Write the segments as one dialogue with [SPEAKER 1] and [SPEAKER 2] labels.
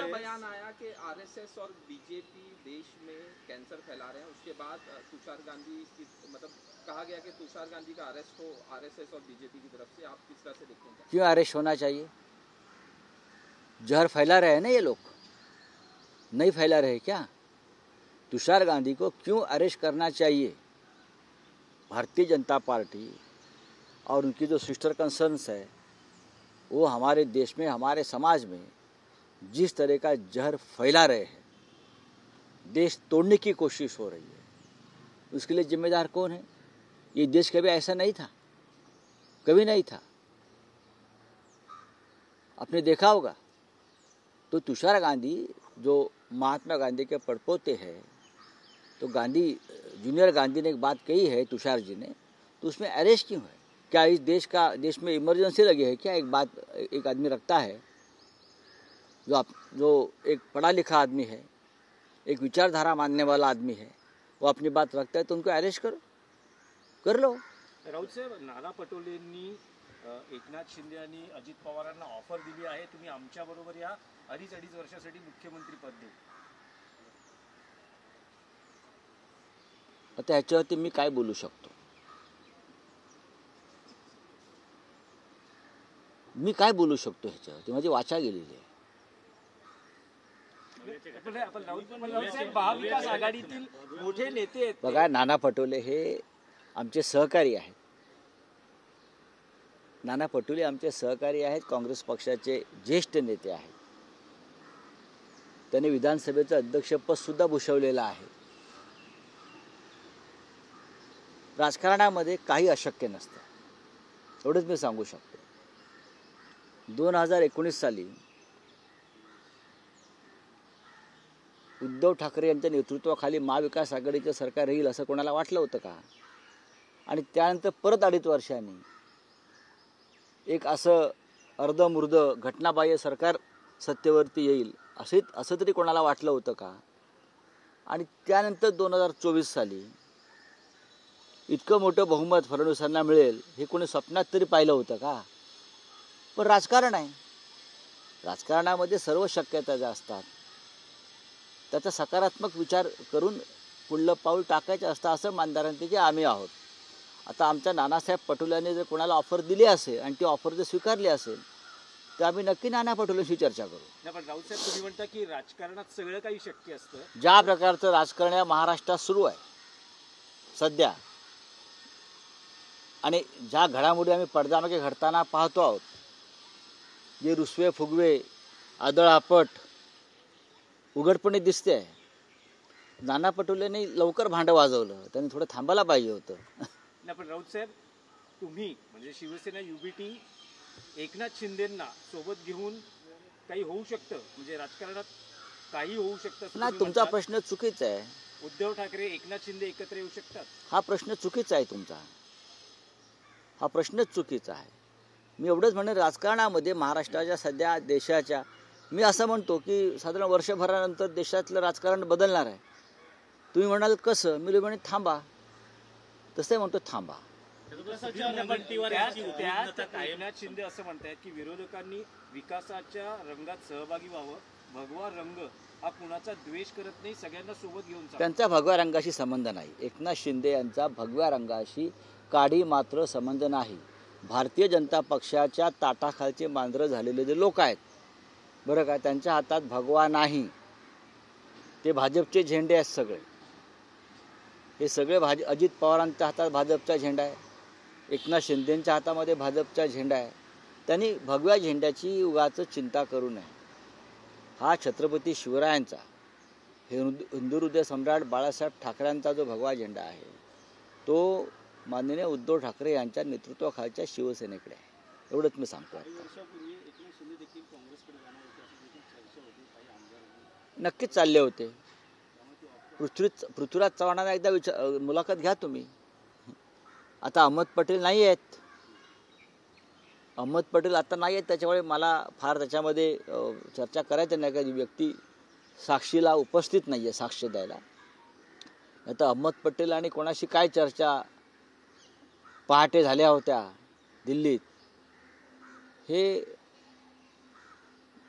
[SPEAKER 1] बयान आया कि आरएसएस और बीजेपी देश में कैंसर फैला रहे हैं। उसके बाद तुषार गांधी की मतलब कहा गया कि तुषार गांधी का अरेस्ट हो आरएसएस और बीजेपी की तरफ से। आप किस तरह से देखते हैं?
[SPEAKER 2] क्यों अरेस्ट होना चाहिए? जहर फैला रहे हैं ना ये लोग, नहीं फैला रहे क्या? तुषार गांधी को क्यों अरेस्ट करना चाहिए? भारतीय जनता पार्टी और उनकी जो सिस्टर कंसर्न्स है वो हमारे देश में, हमारे समाज में जिस तरह का जहर फैला रहे हैं, देश तोड़ने की कोशिश हो रही है, उसके लिए जिम्मेदार कौन है? ये देश कभी ऐसा नहीं था, कभी नहीं था। आपने देखा होगा तो तुषार गांधी जो महात्मा गांधी के पड़पोते हैं, तो गांधी जूनियर गांधी ने एक बात कही है तुषार जी ने, तो उसमें अरेस्ट क्यों है? क्या इस देश में इमरजेंसी लगी है क्या? एक आदमी रखता है जो एक पढ़ा लिखा आदमी है, एक विचारधारा मानने वाला आदमी है, वो अपनी बात रखता है तो उनको अरेस्ट कर लो।
[SPEAKER 3] राऊत साहेब, नाना पटोलेंनी एकनाथ शिंदे आणि अजित पवारांना ऑफर दिली आहे, तुम्ही आमच्याबरोबर या 2.5 वर्षासाठी मुख्यमंत्री पद देऊ।
[SPEAKER 2] आता ह्याच्यावरती मी काय बोलू शकतो? मी काय बोलू शकतो ह्याच्यावरती? माझी वाचा गेलेली आहे।
[SPEAKER 3] महाविकास आघाडीतील मोठे नेते आहेत
[SPEAKER 2] बघा, नाना पटोले हे आमचे सहकारी आहेत। नाना पटोले आमचे सहकारी आहेत, काँग्रेस पक्षाचे ज्येष्ठ नेते आहेत। त्यांनी विधानसभेचं अध्यक्षपद सुद्धा भूषवलेलं आहे। राजकारणामध्ये काही अशक्य नसतं, एवढंच मी सांगू शकतो। 2019 साली उद्धव ठाकरे यांच्या नेतृत्वाखाली महाविकास आघाडीचं सरकार येईल असं कोणाला वाटलं होतं का? आणि त्यानंतर परत 2.5 वर्षांनी एक असं अर्धमुर्ध घटनाबाह्य सरकार सत्तेवरती येईल असं तरी कोणाला वाटलं होतं का? आणि त्यानंतर 2024 साली इतकं मोठं बहुमत फडणवीसांना मिळेल हे कोणी स्वप्नात तरी पाहिलं होतं का? पण राजकारण आहे, राजकारणामध्ये सर्व शक्यता ज्या असतात त्याचा सकारात्मक विचार करून पुढलं पाऊल टाकायचं असतं, असं मानणाऱ्यांपैकी आम्ही आहोत। आता आमच्या नानासाहेब पटोलेंनी जर कोणाला ऑफर दिली असेल आणि ती ऑफर जर स्वीकारली असेल तर आम्ही नक्की नाना पटोलेंशी चर्चा करू।
[SPEAKER 3] पण राऊत साहेब, तुम्ही म्हणता की राजकारणात सगळं काही शक्य असतं।
[SPEAKER 2] ज्या प्रकारचं राजकारण या महाराष्ट्रात सुरू आहे सध्या आणि ज्या घडामोडी आम्ही पडद्यामागे घडताना पाहतो आहोत, जे रुसवे फुगवे आदळआपट उघडपणे दिसते आहे, नाना पटोलेंनी लवकर भांडं वाजवलं, त्यांनी थोडं थांबायला पाहिजे होतं।
[SPEAKER 3] नाही, पण राऊत साहेब, तुम्ही म्हणजे शिवसेना युबीटी एकनाथ शिंदेंना सोबत घेऊन काही होऊ शकतं, म्हणजे राजकारणात काही होऊ शकतं
[SPEAKER 2] ना? तुमचा प्रश्न चुकीचा आहे।
[SPEAKER 3] उद्धव ठाकरे एकनाथ शिंदे एकत्र येऊ शकतात
[SPEAKER 2] हा प्रश्न चुकीचा आहे तुमचा, हा प्रश्नच चुकीचा आहे। मी एवढंच म्हणेन, राजकारणामध्ये महाराष्ट्राच्या सध्या देशाच्या, मी असं म्हणतो की साधारण वर्षभरानंतर देशातलं राजकारण बदलणार आहे। तुम्ही म्हणाल कसं? मी म्हणेन थांबा, तसं म्हणतो थांबा।
[SPEAKER 3] एकनाथ शिंदे असं म्हणतात की विरोधकांनी विकासाच्या रंगात सहभागी व्हावं, भगवा रंग हा कुणाचा द्वेष करत नाही, सगळ्यांना सोबत घेऊन चालतो।
[SPEAKER 2] त्यांचा भगव्या रंगाशी संबंध नाही। एकनाथ शिंदे यांचा भगव्या रंगाशी काडी मात्र संबंध नाही। भारतीय जनता पक्षाच्या ताटाखालचे मांजरं झालेले जे लोक आहेत बरं का, त्यांच्या हातात भगवा नाही, ते भाजपचे झेंडे आहेत सगळे। हे सगळे अजित पवारांच्या हातात भाजपचा झेंडा आहे, एकनाथ शिंदेंच्या हातामध्ये भाजपचा झेंडा आहे। त्यांनी भगव्या झेंड्याची उगाच चिंता करू नये। हा छत्रपती शिवरायांचा, हिंदू हृदय सम्राट बाळासाहेब ठाकरेंचा जो भगवा झेंडा आहे तो माननीय उद्धव ठाकरे यांच्या नेतृत्वाखालच्या शिवसेनेकडे आहे, एवढंच मी सांगतो। नक्कीच चालले होते। पृथ्वीराज चव्हाणांना एकदा मुलाखत घ्या तुम्ही। आता अहमद पटेल नाही आहेत, अहमद पटेल आता नाही आहेत, त्याच्यामुळे मला फार त्याच्यामध्ये चर्चा करायचं नाही। एखादी व्यक्ती साक्षीला उपस्थित नाही आहे साक्ष द्यायला। आता अहमद पटेल आणि कोणाशी काय चर्चा पहाटे झाल्या होत्या दिल्लीत हे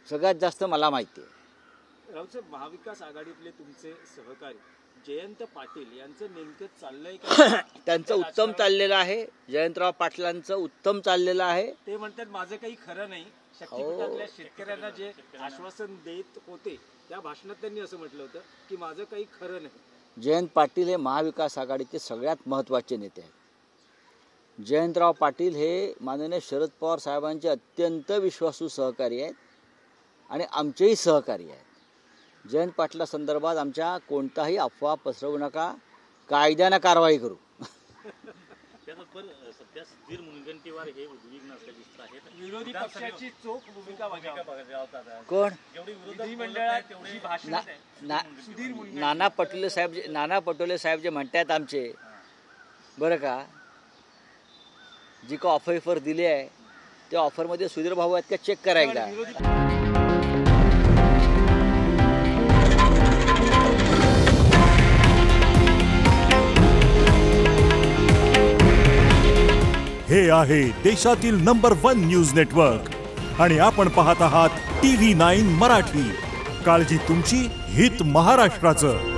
[SPEAKER 2] सगळ्यात जास्त मला माहिती आहे।
[SPEAKER 3] राऊत साहेब, महाविकास आघाडीतले तुमचे सहकारी जयंत पाटील यांचं नेमकं चाललंय का?
[SPEAKER 2] त्यांचं उत्तम चाललेलं आहे. जयंतराव पाटलांचं उत्तम चाललेलं आहे.
[SPEAKER 3] ते म्हणतात माझं काही खरं नाही. शक्तीपीठातल्या शेतकऱ्यांना जे आश्वासन देत होते त्या भाषणात त्यांनी असं म्हटलं होतं की माझं काही खरं नाही.
[SPEAKER 2] जयंत पाटील हे महाविकास आघाडीचे सगळ्यात महत्त्वाचे नेते आहेत. जयंतराव पाटील हे माननीय शरद पवार साहेबांचे अत्यंत विश्वासू सहकारी आहेत आणि आमचेही सहकारी आहेत. जयंत पाटला संदर्भात आमच्या कोणताही अफवा पसरवू नका, कायद्यानं कारवाई करू.
[SPEAKER 4] त्याचबरोबर सध्या सुधीर मुनगंटीवार हे उद्विग्न असल्याचे दिसत आहेत.
[SPEAKER 3] विरोधी पक्षाची चोख भूमिका बजावतात.
[SPEAKER 2] कोण?
[SPEAKER 4] जेवढी
[SPEAKER 3] विधिमंडळात जी भाषण
[SPEAKER 2] नाना पटोले साहेब जे म्हणतात आमचे, बरं का, जी का ऑफर दिली आहे त्या ऑफरमध्ये सुधीर भाऊ आहेत का चेक करा एकदा.
[SPEAKER 5] हे आहे देशातील नंबर 1 न्यूज नेटवर्क आणि आपण पाहत आहात TV9 मराठी. काळजी तुमची, हित महाराष्ट्राचं.